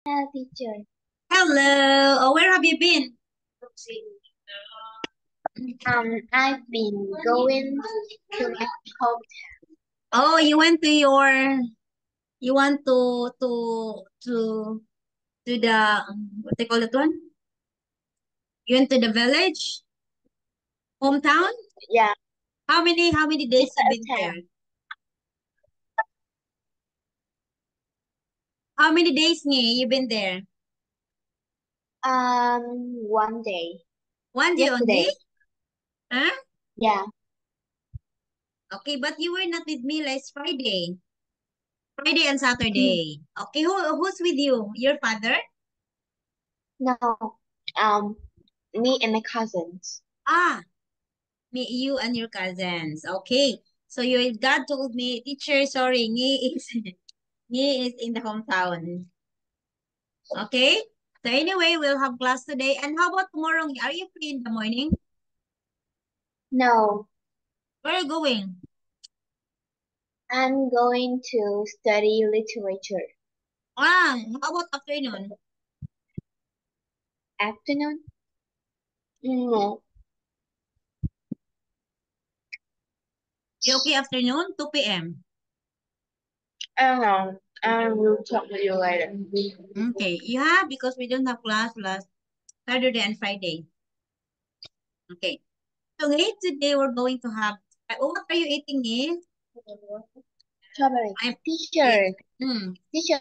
Yeah, teacher. Hello. Oh, where have you been? I've been going to my home. Oh, you want to the what they call it one? You went to the village, hometown? Yeah, How many it's days you been a there? town. How many days you been there? One day. One day only? Yesterday. Huh? Yeah. Okay, but you were not with me last Friday. Friday and Mm, Saturday. Okay, who's with you? Your father? No. Um, Me and my cousins. Ah, me, you and your cousins. Okay. So your dad told me, teacher, sorry, He is in the hometown. Okay? So anyway, we'll have class today. And how about tomorrow? Are you free in the morning? No, Where are you going? I'm going to study literature. How about afternoon? Afternoon? No. You okay afternoon? 2 p.m. I don't know. I will talk to you later. Okay. Yeah, because we don't have class last Saturday and Friday. Okay. So today we're going to have, what are you eating, Strawberry. I'm, it, Teacher, mm, teacher,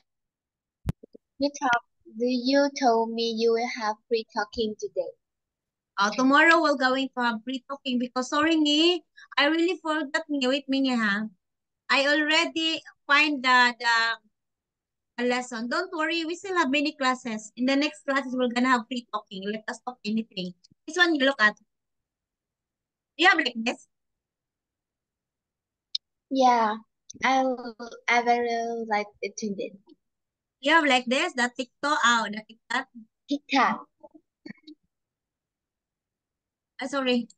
you talk. You told me you will have free talking today. tomorrow we're going to have pre-talking because sorry, I really forgot, wait me, ha. I already find a lesson. Don't worry, we still have many classes. In the next classes, we're gonna have free talking. Let us talk anything. This one you look at. You have like this. Yeah, I very like attending. You have like this. The TikTok. Oh, the TikTok. TikTok. Sorry.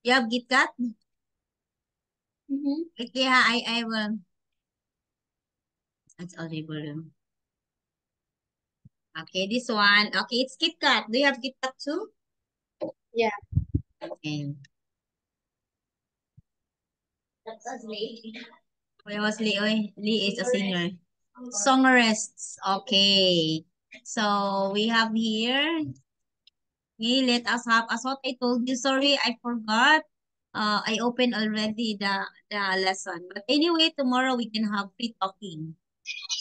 You have KitKat. Mm-hmm. Okay, yeah, I will. That's audible. Okay, this one. Okay, it's KitKat. Do you have KitKat too? Yeah. Okay. That's Lee. Where was Lee? Oy? Lee is a singer. Songerists. Okay. So we have here. Okay, let us have, as what I told you, sorry, I forgot. I opened already the lesson. But anyway, tomorrow we can have free talking.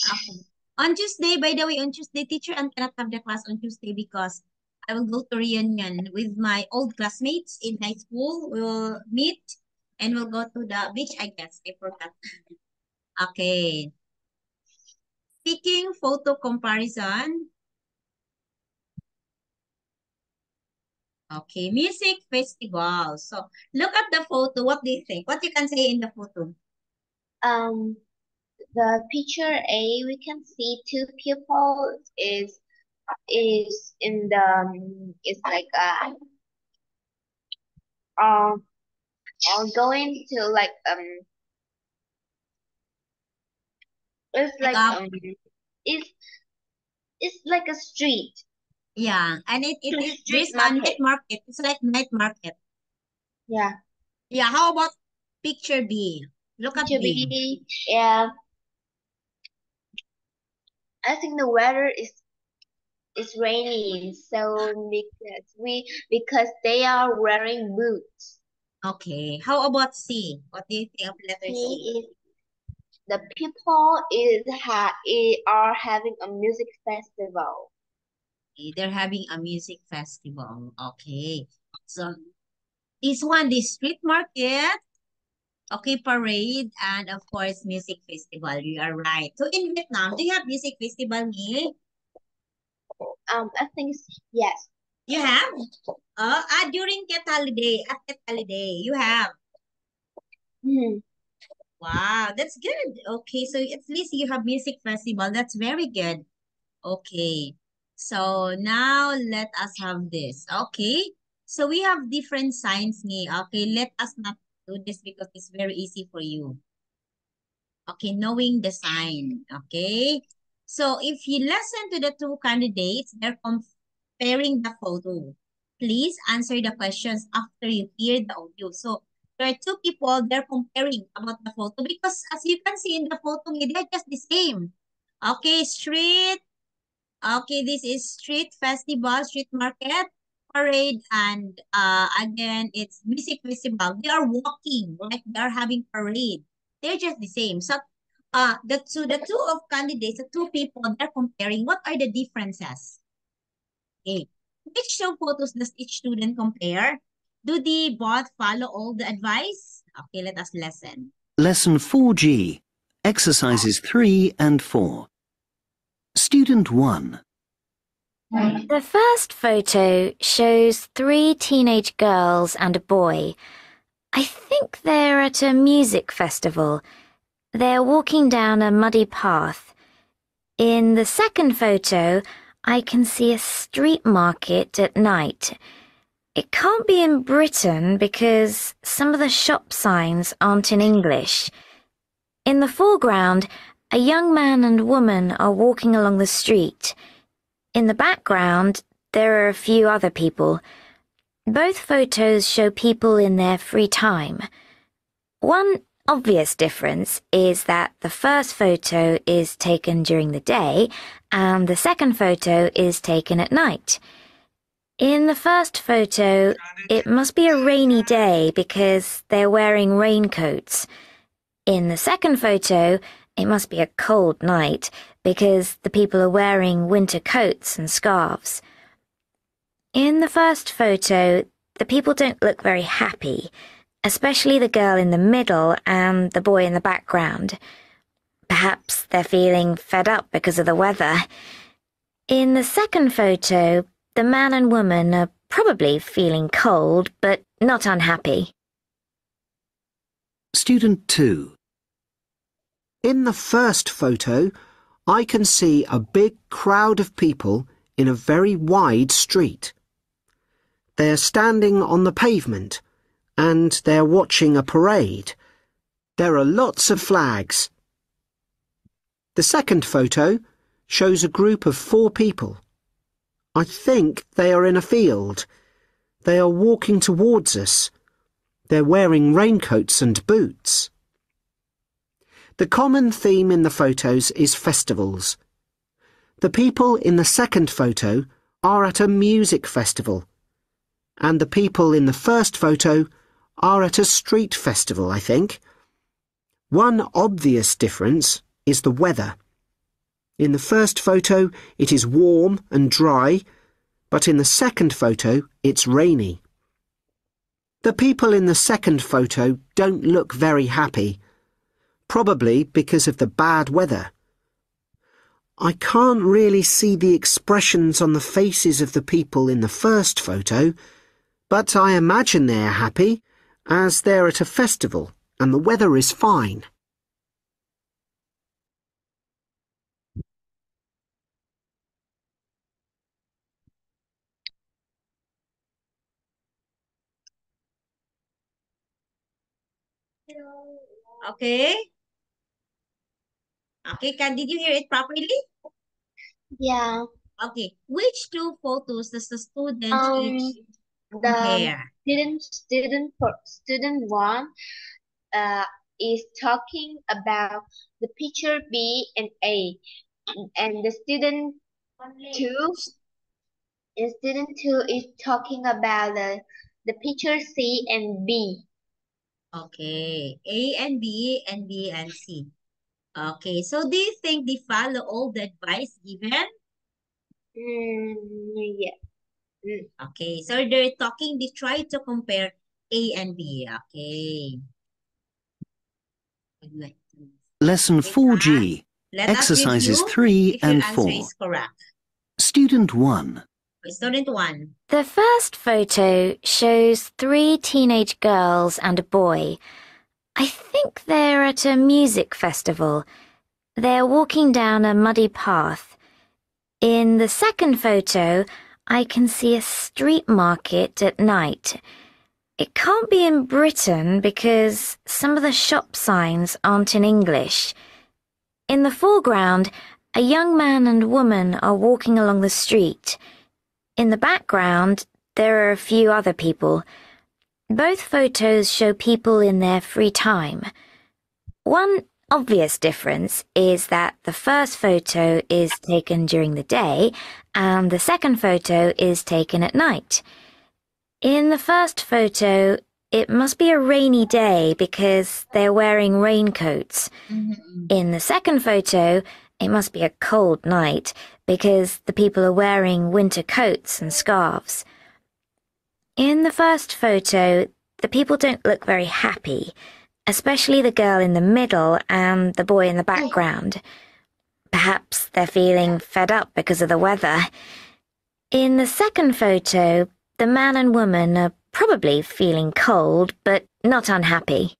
Okay. On Tuesday, by the way, on Tuesday, teacher, I cannot have the class on Tuesday because I will go to reunion with my old classmates in high school. We will meet and we'll go to the beach, I guess. I forgot. Okay. Speaking photo comparison. Okay, music festival. So look at the photo. What do you think? What you can say in the photo? Um, the picture A, we can see two people is in the it's like um going to like it's Like like it's it's like a street yeah, and it is street there's a night market. market. It's like night market. Yeah. Yeah, how about picture B? Look at Picture B. B. Yeah. I think the weather is raining, so because they are wearing boots. Okay. How about C? What do you think of letter C? C is the people are having a music festival. Okay, they're having a music festival. Okay. So this one, the street market. Okay, parade and of course music festival. You are right. So in Vietnam, do you have music festival, me? I think yes. You have? During Tet holiday, at Tet holiday, you have. Hmm. Wow, that's good. Okay, so at least you have music festival. That's very good. Okay. So now let us have this. Okay. So we have different signs ni. Okay, let us not do this because it's very easy for you. Okay, knowing the sign. Okay. So if you listen to the two candidates, they're comparing the photo. Please answer the questions after you hear the audio. So there are two people, they're comparing about the photo because as you can see in the photo, they're just the same. Okay, street. Okay, this is street festival, street market, parade, and again, it's music festival. They are walking, like they are having parade. They're just the same. So, the two of candidates, the two people, they're comparing. What are the differences? Okay, which two photos does each student compare? Do they both follow all the advice? Okay, let us listen. Lesson 4G, Exercises 3 and 4. Student 1. The first photo shows 3 teenage girls and a boy. I think they're at a music festival. They're walking down a muddy path. In the second photo, I can see a street market at night. It can't be in Britain because some of the shop signs aren't in English. In the foreground, a young man and woman are walking along the street. In the background, there are a few other people. Both photos show people in their free time. One obvious difference is that the first photo is taken during the day and the second photo is taken at night. In the first photo, it must be a rainy day because they're wearing raincoats. In the second photo, it must be a cold night because the people are wearing winter coats and scarves. In the first photo, the people don't look very happy, especially the girl in the middle and the boy in the background. Perhaps they're feeling fed up because of the weather. In the second photo, the man and woman are probably feeling cold but not unhappy. Student 2. In the first photo, I can see a big crowd of people in a very wide street. They are standing on the pavement and they're watching a parade. There are lots of flags. The second photo shows a group of 4 people. I think they are in a field. They are walking towards us. They're wearing raincoats and boots. The common theme in the photos is festivals. The people in the second photo are at a music festival, and the people in the first photo are at a street festival, I think. One obvious difference is the weather. In the first photo, it is warm and dry, but in the second photo, it's rainy. The people in the second photo don't look very happy, probably because of the bad weather. I can't really see the expressions on the faces of the people in the first photo, but I imagine they're happy, as they're at a festival and the weather is fine. Okay. Okay, did you hear it properly? Yeah. Okay, which two photos does the student each The compare? student one is talking about the picture B and A, and the two student two is talking about the picture C and B. Okay, A and B and B and C. Okay, so do you think they follow all the advice given? Yeah. Okay, so they're talking, they try to compare A and B. Okay. Lesson 4G, Let us Exercises review 3 if your and answer 4. is correct. Student 1. Student 1. The first photo shows 3 teenage girls and a boy. I think they're at a music festival. They're walking down a muddy path. In the second photo, I can see a street market at night. It can't be in Britain because some of the shop signs aren't in English. In the foreground, a young man and woman are walking along the street. In the background, there are a few other people. Both photos show people in their free time. One obvious difference is that the first photo is taken during the day and the second photo is taken at night. In the first photo, it must be a rainy day because they're wearing raincoats. In the second photo, it must be a cold night because the people are wearing winter coats and scarves. In the first photo, the people don't look very happy, especially the girl in the middle and the boy in the background. Perhaps they're feeling fed up because of the weather. In the second photo, the man and woman are probably feeling cold but not unhappy.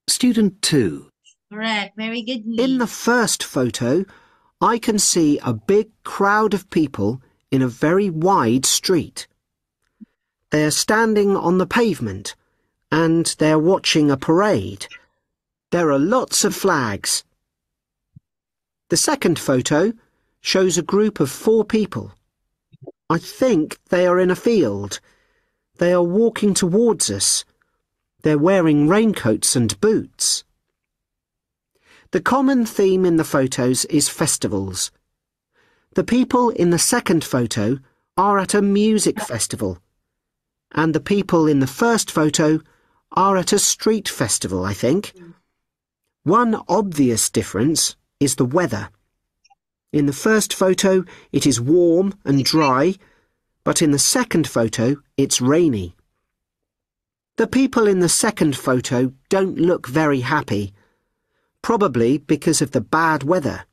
Student 2. Correct. Very good. In the first photo, I can see a big crowd of people in a very wide street. They're standing on the pavement and they're watching a parade. There are lots of flags. The second photo shows a group of 4 people. I think they are in a field. They are walking towards us. They're wearing raincoats and boots. The common theme in the photos is festivals. The people in the second photo are at a music festival, and the people in the first photo are at a street festival, I think. One obvious difference is the weather. In the first photo, it is warm and dry, but in the second photo, it's rainy. The people in the second photo don't look very happy, probably because of the bad weather.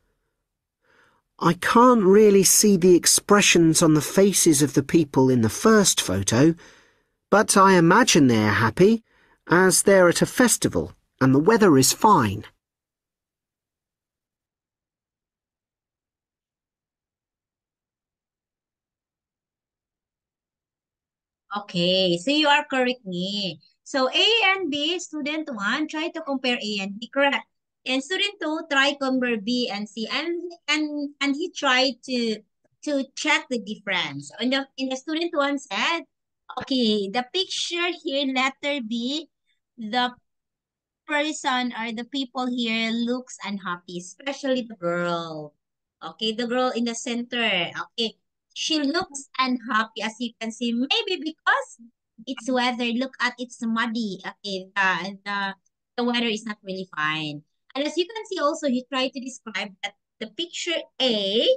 I can't really see the expressions on the faces of the people in the first photo, but I imagine they're happy, as they're at a festival and the weather is fine. Okay, so you are correct ni. So A and B, student 1, try to compare A and B, correct? And student 2, try compare B and C, and he tried to check the difference. In the student 1 said, okay, the picture here, letter B, the person or the people here looks unhappy, especially the girl. Okay, the girl in the center. Okay, she looks unhappy, as you can see, maybe because it's weather. Look at, it's muddy. Okay, the weather is not really fine. And as you can see also, he tried to describe that the picture A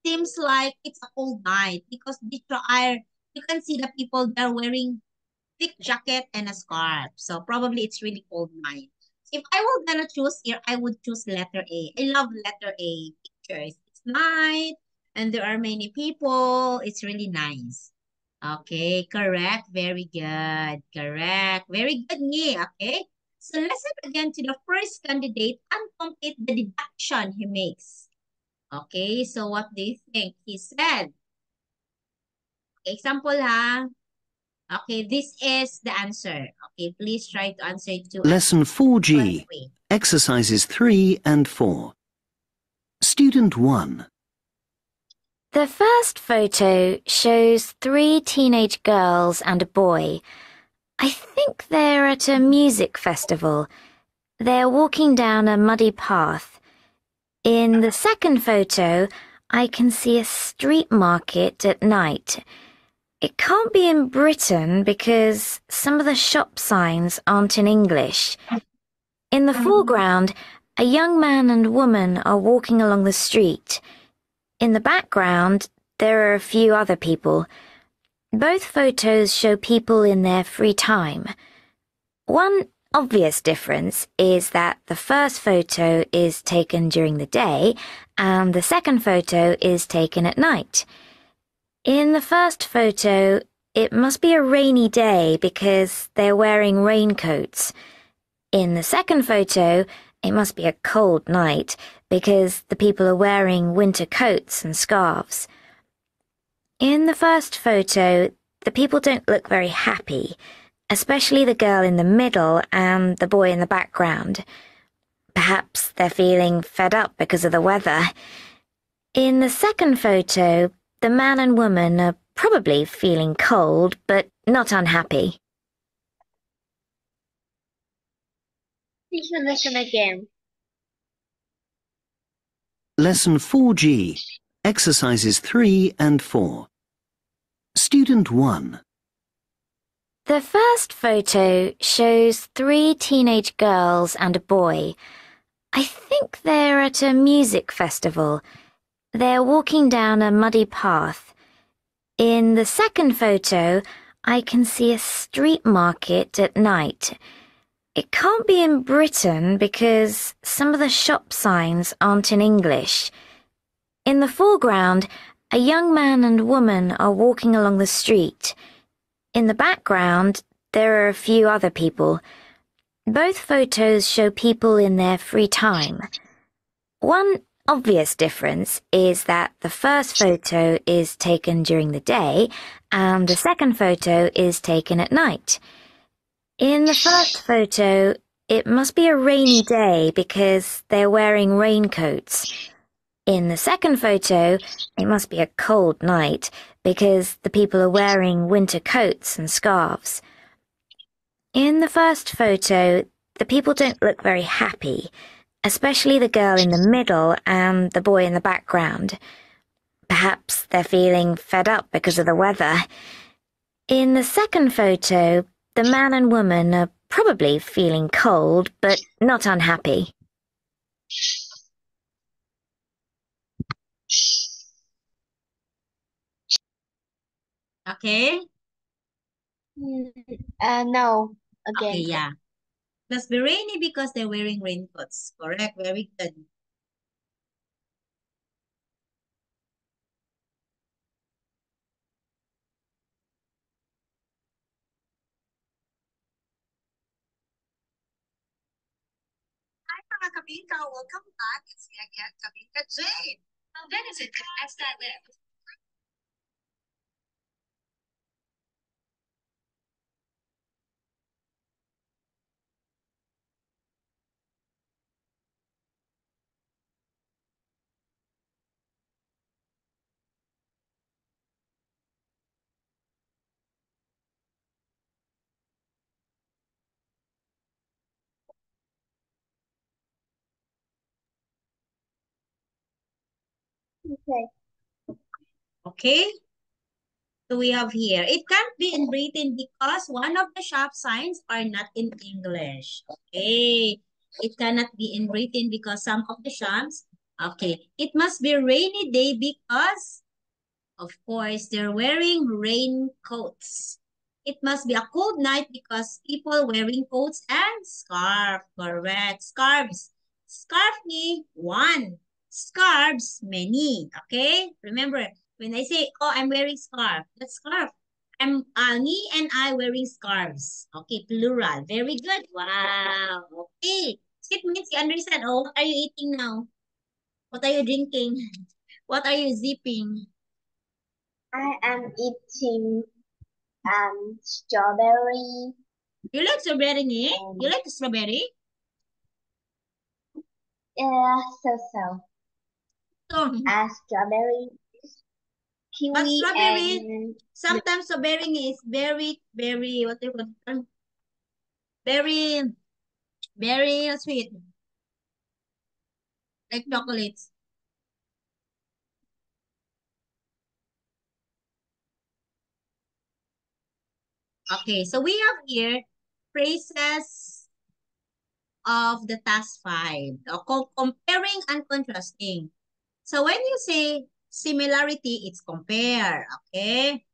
seems like it's a cold night because you can see the people they're wearing thick jacket and a scarf. So probably it's really cold night. If I were gonna choose here, I would choose letter A. I love letter A pictures. It's night and there are many people. It's really nice. Okay, correct. Very good. Correct. Very good, Nhi. Okay. So listen again to the first candidate and complete the deduction he makes. Okay, so what do you think? He said, example ha. Okay, this is the answer. Okay, please try to answer it to Lesson 4G. Exercises 3 and 4. Student 1. The first photo shows 3 teenage girls and a boy. I think they're at a music festival. They're walking down a muddy path. In the second photo, I can see a street market at night. It can't be in Britain because some of the shop signs aren't in English. In the foreground, a young man and woman are walking along the street. In the background, there are a few other people. Both photos show people in their free time. One obvious difference is that the first photo is taken during the day and the second photo is taken at night. In the first photo, it must be a rainy day because they're wearing raincoats. In the second photo, it must be a cold night because the people are wearing winter coats and scarves. In the first photo, the people don't look very happy, especially the girl in the middle and the boy in the background. Perhaps they're feeling fed up because of the weather. In the second photo, the man and woman are probably feeling cold, but not unhappy. Please listen again. Lesson 4G, Exercises 3 and 4. Student 1. The first photo shows 3 teenage girls and a boy. I think they're at a music festival. They're walking down a muddy path. In the second photo, I can see a street market at night. It can't be in Britain because some of the shop signs aren't in English. In the foreground, a young man and woman are walking along the street. In the background, there are a few other people. Both photos show people in their free time. One obvious difference is that the first photo is taken during the day and the second photo is taken at night. In the first photo, it must be a rainy day because they're wearing raincoats. In the second photo, it must be a cold night because the people are wearing winter coats and scarves. In the first photo, the people don't look very happy, especially the girl in the middle and the boy in the background. Perhaps they're feeling fed up because of the weather. In the second photo, the man and woman are probably feeling cold, but not unhappy. Okay? No. Again. Okay, yeah. Must be rainy because they're wearing raincoats. Correct, very good. Hi mga kabingka, welcome back. It's me again, Kabingka Jane. Ang benefit of SLM. Okay. Okay? So we have here, it can't be in Britain because one of the shop signs are not in English. Okay. It cannot be in Britain because some of the shops, okay. It must be a rainy day because, of course, they're wearing raincoats. It must be a cold night because people wearing coats and scarf. Correct. Scarves. Scarf ni one. Scarves, many. Okay? Remember, when I say, oh, I'm wearing scarf, that's scarf. Me and I wearing scarves. Okay, plural. Very good. Wow. Okay. So it means you understand. Oh, what are you eating now? What are you drinking? What are you zipping? I am eating strawberry. You like strawberry, eh? You like strawberry? So. So, Strawberry, but kiwi, strawberry, and sometimes strawberry is very, what do you call it? Very, very sweet. Like chocolates. Okay, so we have here phrases of the task 5. Comparing and contrasting. So when you say similarity, it's compare. Okay?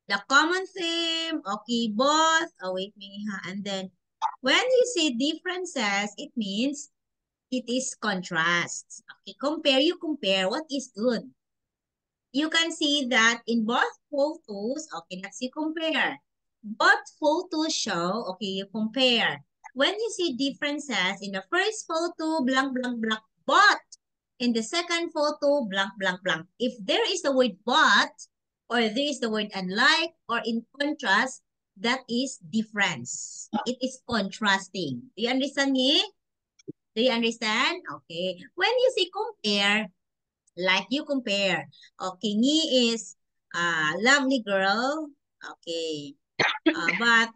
The common theme, okay, both. Oh, wait, and then when you say differences, it means it is contrast. Okay, you compare what is good. You can see that in both photos, okay, let's see compare. Both photos show, okay, you compare. When you see differences in the first photo, blank, blank, blank, but in the second photo, blank, blank, blank. If there is the word but, or there is the word unlike, or in contrast, that is difference. It is contrasting. Do you understand me? Do you understand? Okay. When you say compare, like you compare. Okay, Ni is a lovely girl. Okay. But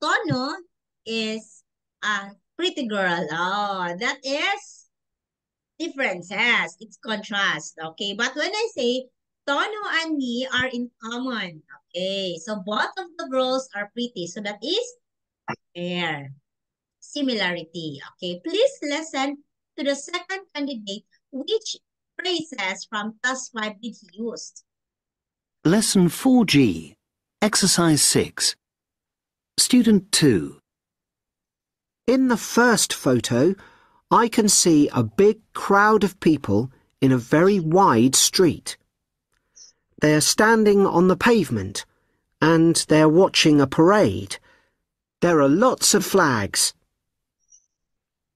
Tono is a pretty girl. Oh, that is differences. It's contrast. Okay. But when I say Tono and me are in common. Okay. So both of the girls are pretty. So that is fair. Similarity. Okay. Please listen to the second candidate. Which phrases from task 5 did he use? Lesson 4G, Exercise 6. Student 2. In the first photo, I can see a big crowd of people in a very wide street. They are standing on the pavement and they're watching a parade. There are lots of flags.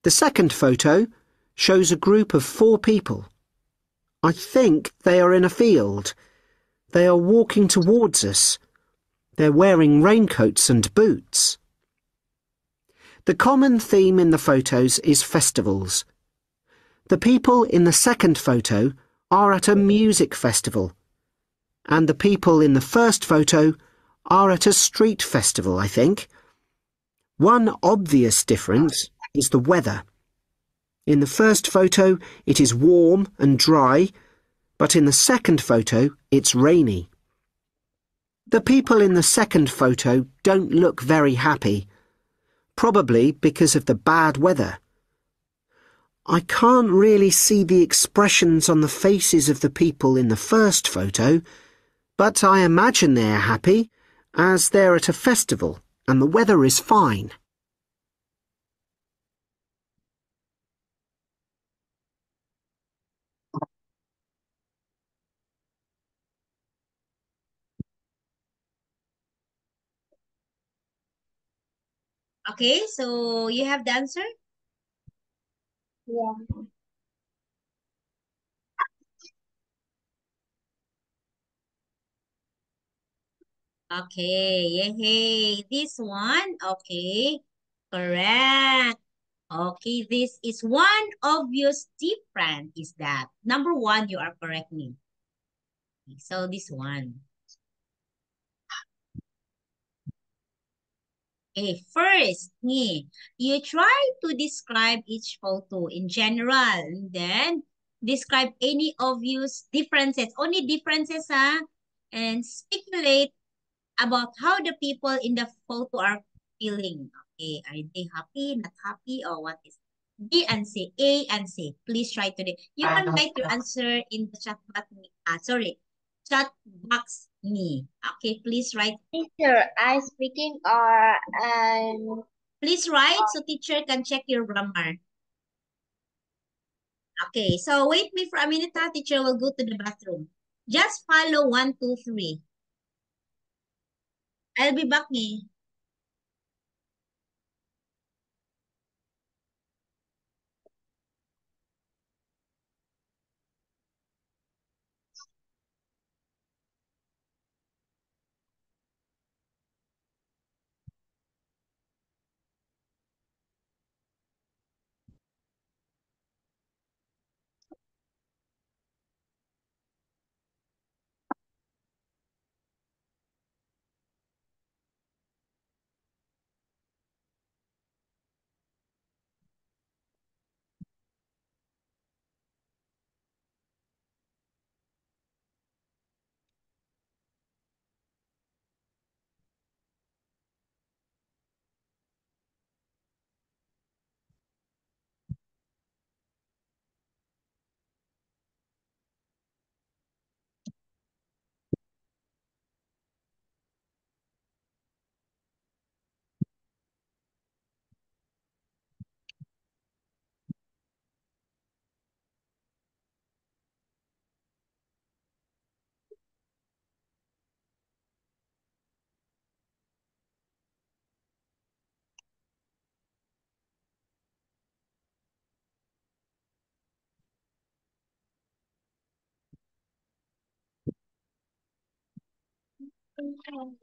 The second photo shows a group of 4 people. I think they are in a field. They are walking towards us. They're wearing raincoats and boots. The common theme in the photos is festivals. The people in the second photo are at a music festival, and the people in the first photo are at a street festival, I think. One obvious difference is the weather. In the first photo, it is warm and dry, but in the second photo, it's rainy. The people in the second photo don't look very happy, probably because of the bad weather. I can't really see the expressions on the faces of the people in the first photo, but I imagine they're happy, as they're at a festival and the weather is fine. Okay, so you have the answer? Yeah. Okay, yay. This one, okay, correct. Okay, this is one obvious difference is that. Number 1, you are correct me. So this one. Okay, first, you try to describe each photo in general, and then describe any obvious differences, only differences, and speculate about how the people in the photo are feeling. Okay, are they happy, not happy, or what is B and C, A and C. Please try today. You can write your answer in the chat box. Chat box me. Okay, please write. Teacher, I speaking or Please write so teacher can check your grammar. Okay, so wait me for a minute, teacher will go to the bathroom. Just follow 1, 2, 3. I'll be back, me. Okay,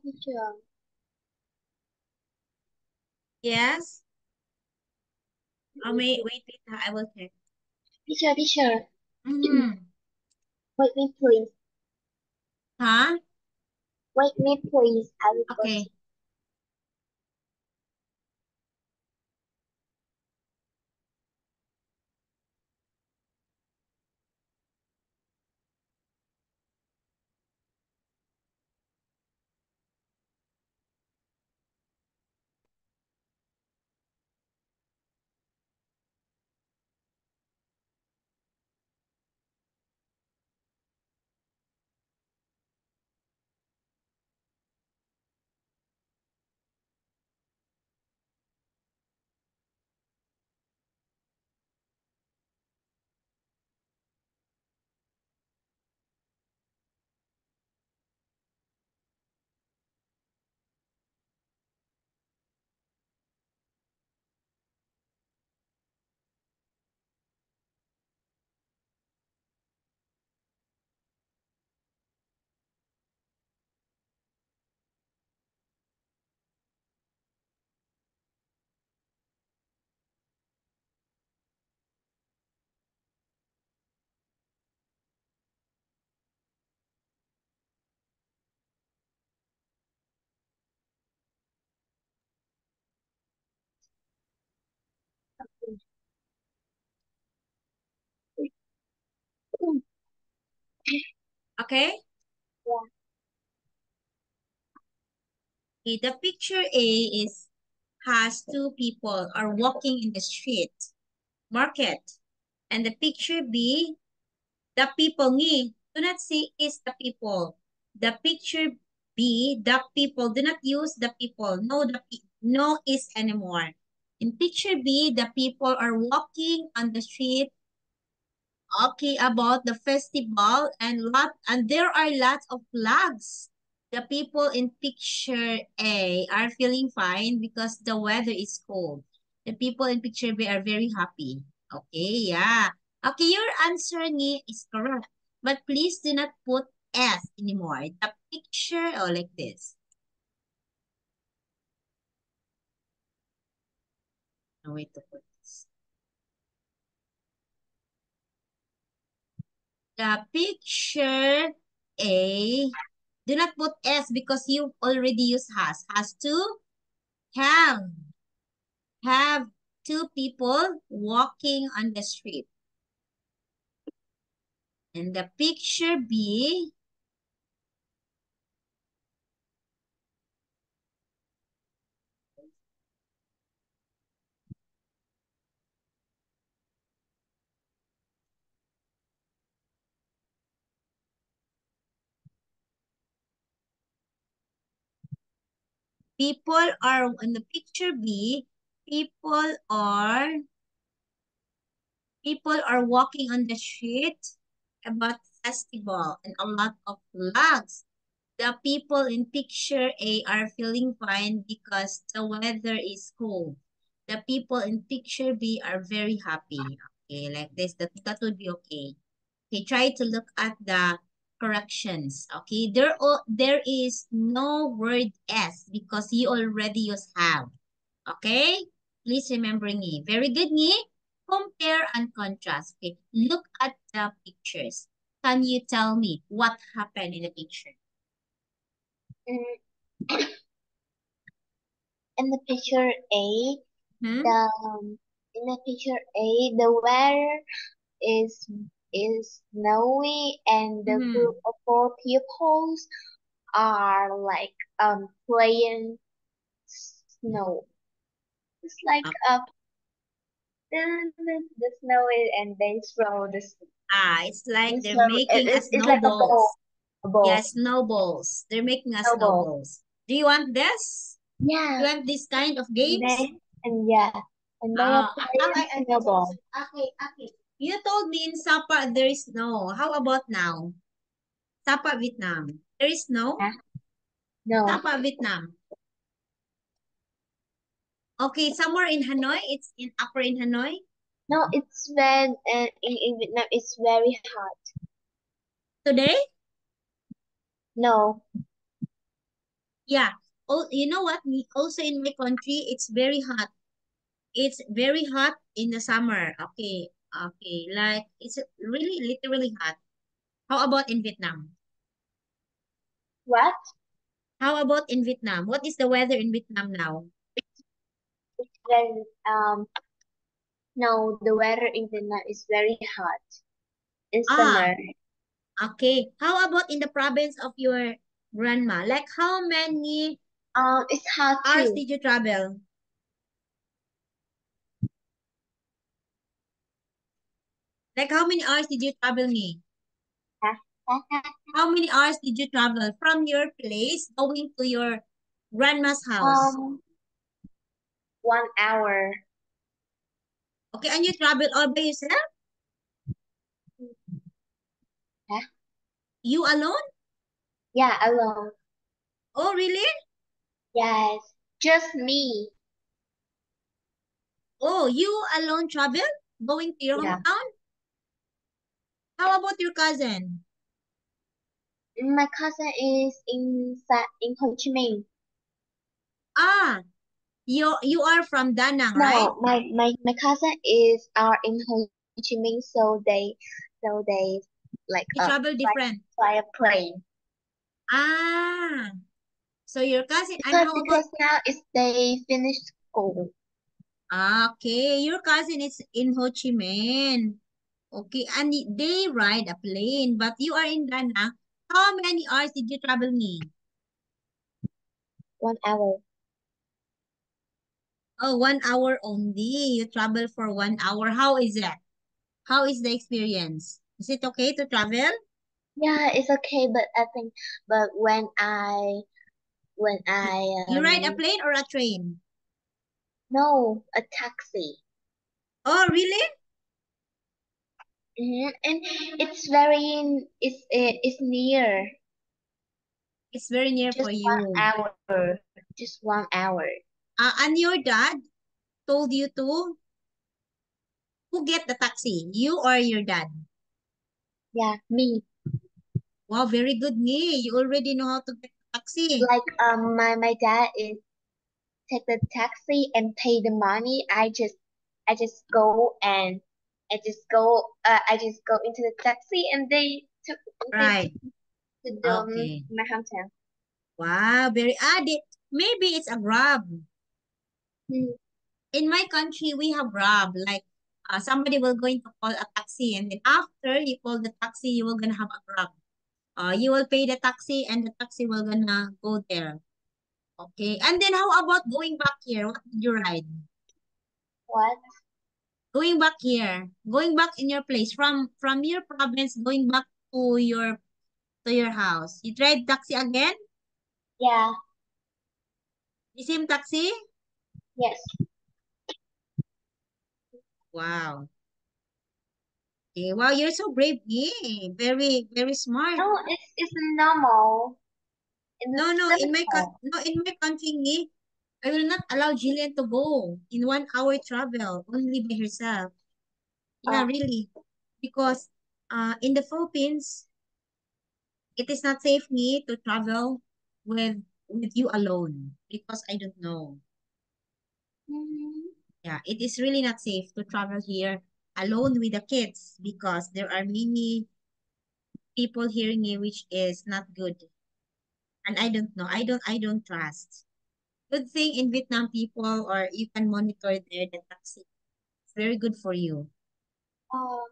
teacher. Yes. Oh, wait, I will check. Teacher. Mm. Wait me, please. Huh? Wait me, please. I will go Okay. check. Okay? Yeah. Okay, the picture A has two people are walking in the street, market. And the picture B, the people ngi. Do not say is the people. The picture B, the people. Do not use the people. No, no is anymore. In picture B, the people are walking on the street. Okay, about the festival and there are lots of flags. The people in picture A are feeling fine because the weather is cold. The people in picture B are very happy. Okay, yeah. Okay, your answer ni is correct. But please do not put S anymore. The picture, oh, like this. No way to put this. The picture A, do not put S because you already use has. Has to have. Have two people walking on the street. And the picture B, people are in the picture B, people are walking on the street about festival and a lot of flags. The people in picture A are feeling fine because the weather is cold. The people in picture B are very happy. Okay, like this, that would be okay. Okay, try to look at the corrections. Okay, there is no word S because you already use have. Okay, please remember me. Very good, Ni. Compare and contrast. Okay, look at the pictures. Can you tell me what happened in the picture? Mm, in the picture A, Hmm? in the picture A, the weather is is snowy, and the Mm-hmm. group of four pupils are like playing snow. It's like the snow and they throw It's like the they're snow. making a It's like a ball, snowballs. a Yeah, ball, snowballs. They're making a snowball. snowballs. Do you want this? Yeah, You want this kind of and games? they and yeah, and they are playing snowball. Okay. You told me in Sapa there is snow. How about now? Sapa, Vietnam. There is snow? Huh? No, Sapa, Vietnam. Okay, somewhere in Hanoi. It's in upper in Hanoi. no, it's when in Vietnam it's very hot. Today? No, Yeah. Oh, you know what? Also in my country, it's very hot. It's very hot in the summer. Okay. Okay. Like it's really literally hot. How about in Vietnam? what? How about in Vietnam? What is the weather in Vietnam now? It's very no, the weather in Vietnam is very hot in Ah, summer. okay. How about in the province of your grandma? Like how many It's hot hours too. did you travel? Like how many hours did you travel me? How many hours did you travel from your place going to your grandma's house? um, 1 hour. Okay, and you travel all by yourself? Huh? You alone? Yeah, alone. Oh, really? Yes, just me. Oh, you alone travel? Going to your Yeah. hometown? How about your cousin? My cousin is in Ho Chi Minh. Ah, you are from Danang, right? No, my cousin is are in Ho Chi Minh, so they like You travel different. fly a plane Ah, so your cousin, and because how about, because now it's they finished school. okay, your cousin is in Ho Chi Minh. Okay, and they ride a plane, but you are in Da Nang. How many hours did you travel, me? 1 hour. Oh, 1 hour only. You travel for 1 hour. How is that? How is the experience? Is it okay to travel? Yeah, it's okay, but I think, but when I You ride a plane or a train? no, a taxi. Oh, really? And it's near, It's very near for just you. 1 hour, just 1 hour. And your dad told you to who get the taxi? You or your dad? Yeah, me. Wow, very good, me. You already know how to get the taxi. Like my dad is take the taxi and pay the money. I just go and I just go into the taxi and they Right. took to Okay. my hometown. Wow, very added. Maybe it's a Grab. Hmm. In my country, we have Grab. Like somebody will going to call a taxi, and then after you call the taxi, you will gonna have a Grab. You will pay the taxi, and the taxi will gonna go there. Okay. And then how about going back here? What did you ride? What? Going back here, going back in your place from your province, going back to your house. You tried taxi again? Yeah. The same taxi? Yes. Wow. Okay. Wow, you're so brave. Yeah. Very, very smart. No, it's normal. No, It's simple. no, in my country, eh, I will not allow Jillian to go in 1 hour travel only by herself. Yeah, Oh. really. Because in the Philippines, it is not safe me to travel with you alone because I don't know. Mhm. Yeah, it is really not safe to travel here alone with the kids because there are many people hearing me which is not good. And I don't know. I don't trust. Good thing in Vietnam people or you can monitor there the taxi. It's very good for you. Oh.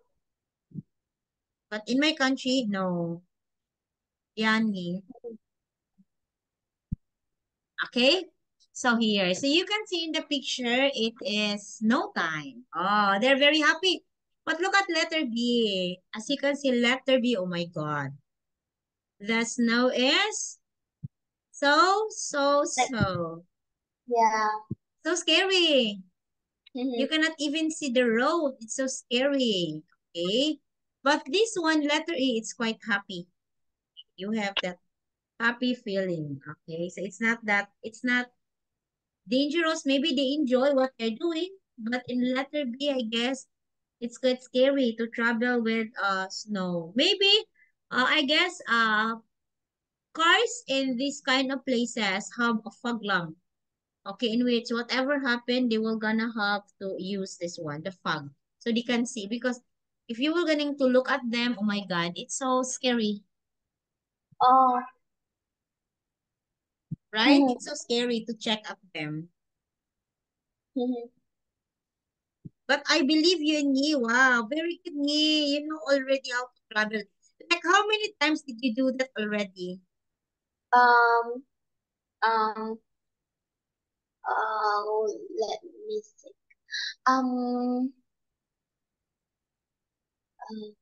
But in my country, no. Yani. Okay? So here, so you can see in the picture, it is no time. Oh, they're very happy. But look at letter B. As you can see, letter B, oh my God. The snow is Like, so. yeah. So scary. You Mhm. cannot even see the road. It's so scary. Okay? But this one, letter A, it's quite happy. You have that happy feeling. Okay? So it's not dangerous. Maybe they enjoy what they're doing. But in letter B, I guess it's quite scary to travel with snow. Maybe I guess cars in these kind of places have a fog lamp. Okay, in which whatever happened, they will gonna have to use this one, the fog. So they can see because if you were going to look at them, oh my God, it's so scary, Oh. right? Mhm. It's so scary to check at them. Mhm. But I believe you in me. Wow, very good me. You know already how to travel. Like how many times did you do that already? Um. Um. Let me see. Um. um,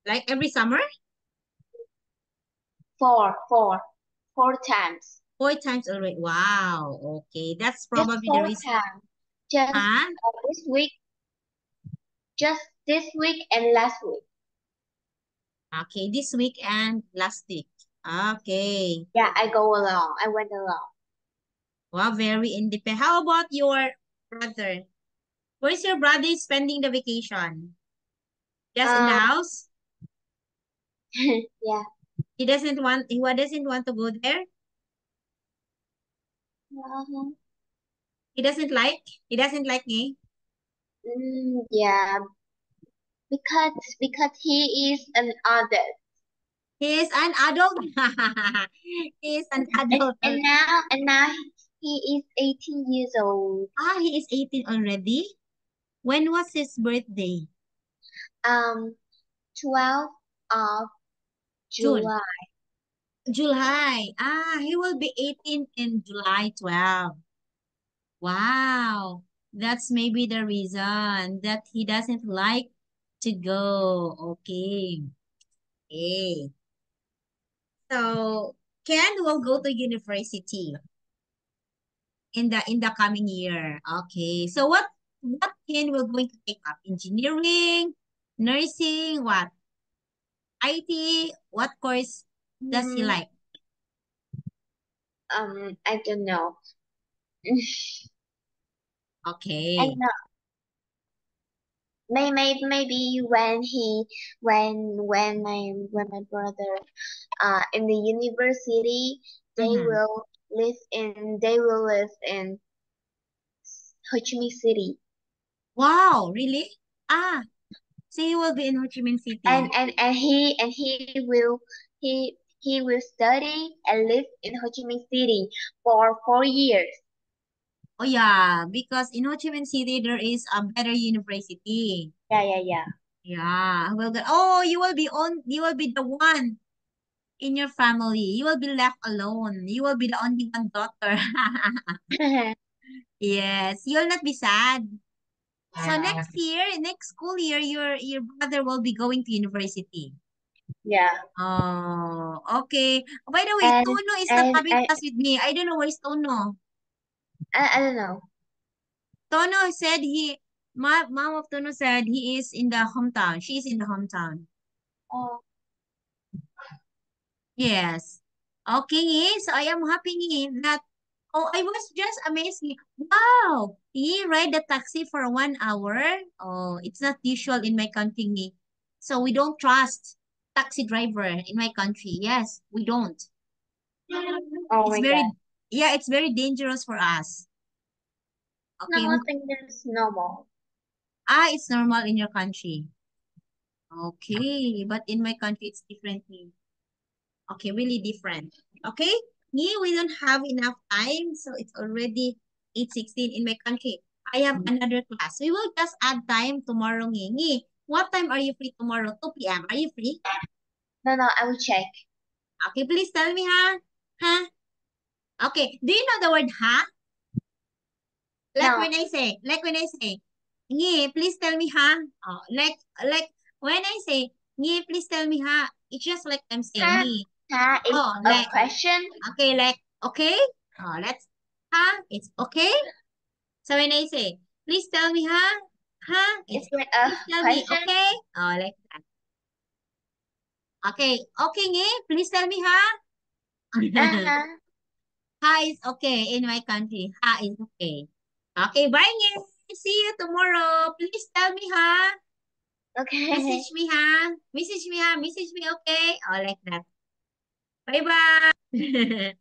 Like every summer? four times. 4 times already. Wow. Okay. That's Just probably the four reason. times. Just Huh? this week. Just this week and last week. Okay. This week and last week. Okay. Yeah, I go along. I went along. Wow. Very independent. How about your brother? Where's your brother spending the vacation? Just in the Um. house? Yeah. He doesn't want to go there? Uh-huh. He doesn't like me? Yeah. Because he is an adult. He is an adult. He is an And adult. and now He is 18 years old. Ah, he is 18 already? When was his birthday? 12th of June. July. July. Ah, he will be 18 in July 12. Wow. That's maybe the reason that he doesn't like to go. Okay. Okay. So Ken will go to university in the coming year. Okay. So what Ken will going to take up? Engineering, nursing, what? IT, what course does he Mm, like? I don't know. I don't Okay. know. Maybe when my brother in the university, Mm-hmm. they will live in Ho Chi Minh City. Wow, really? Ah, so he will be in Ho Chi Minh City. And he will study and live in Ho Chi Minh City for 4 years. Oh yeah, because in Ho Chi Minh City there is a better university. Yeah. Yeah, well, oh, you will be the one in your family. You will be left alone. You will be the only one daughter. Yes, you'll not be sad. So next year, next school year, your brother will be going to university. Yeah. Oh, okay. By the way, And Tono is not and having class with me. I don't know where's Tono. I don't know. Tono said mom of Tono said he is in the hometown. She is in the hometown. Oh, Yes. Okay, so I am happy that, oh, I was just amazed. Wow, he ride the taxi for 1 hour. Oh, it's not usual in my country. So we don't trust taxi driver in my country. Yes, we don't. oh It's my God. very, yeah, it's very dangerous for us. No, Okay. I think that's normal. Ah, it's normal in your country. Okay, but in my country, it's differently. Okay, really different. Okay, we don't have enough time, so it's already 8:16 in my country. I have another class. We will just add time tomorrow, Ngi. What time are you free tomorrow? 2 p.m. Are you free? No, I will check. Okay, please tell me, huh? Huh? Okay, do you know the word huh? No. Like when I say, Ngi, please tell me, huh? Oh, like when I say, Ngi, please tell me, huh? It's just like I'm saying, Ha, Ngi. ha is Oh, a like, question. okay, like, okay. Oh, huh? It's okay. So when I say, please tell me, huh? Huh? It's, It's like a please tell me, question. okay? Oh, like that. Okay. Okay, nge, please tell me, huh? Uh-huh. Ha is okay in my country. Ha is okay. Okay, bye, nge. See you tomorrow. Please tell me, huh? Okay. Message me, huh? Message me, huh? Message me, okay? Oh, like that. Bye-bye.